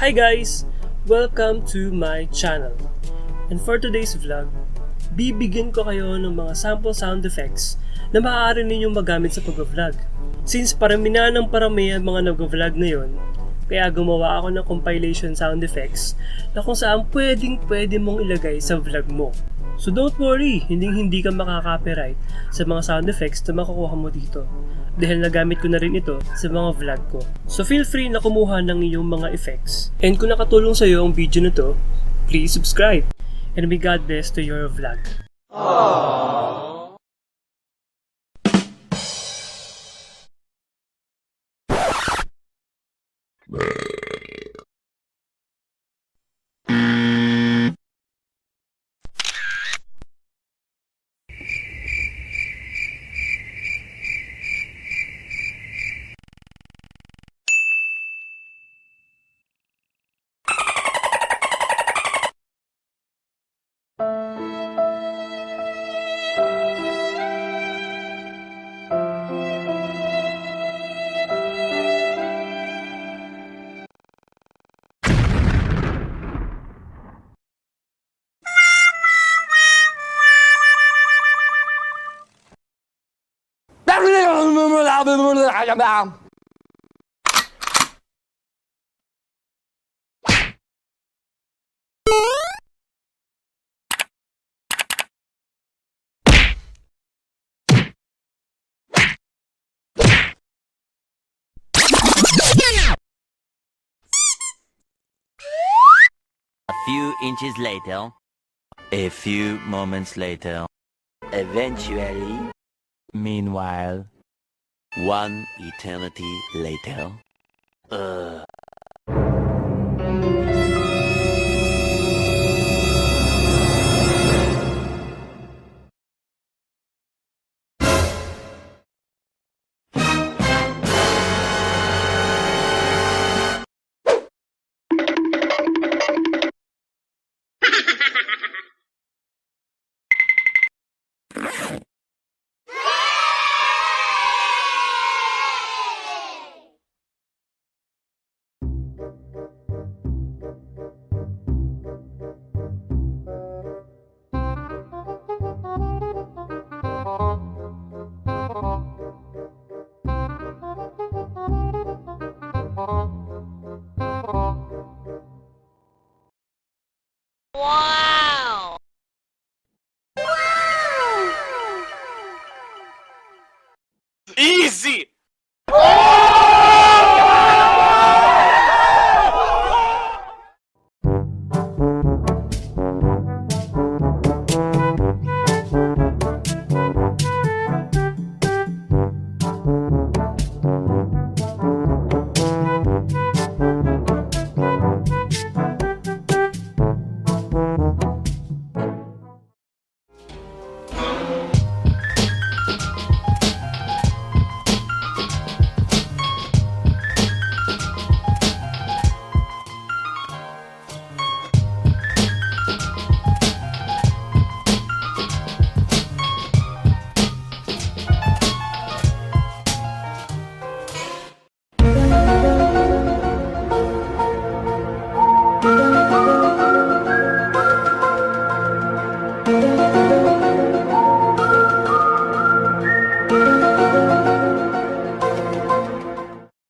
Hi guys! Welcome to my channel. And for today's vlog, bibigyan ko kayo ng mga sample sound effects na maaari ninyong magamit sa pag-vlog. Since paramihan ng paramihan mga nag-vlog ngayon, kaya gumawa ako ng compilation sound effects na kung saan pwede mong ilagay sa vlog mo. So don't worry, hindi ka makaka-copyright sa mga sound effects na makukuha mo dito. Dahil nagamit ko na rin ito sa mga vlog ko. So feel free na kumuha ng iyong mga effects. And kung nakatulong sa iyo ang video na to, please subscribe. And may God bless to your vlog. Aww. A few inches later, a few moments later, eventually, meanwhile, one eternity later.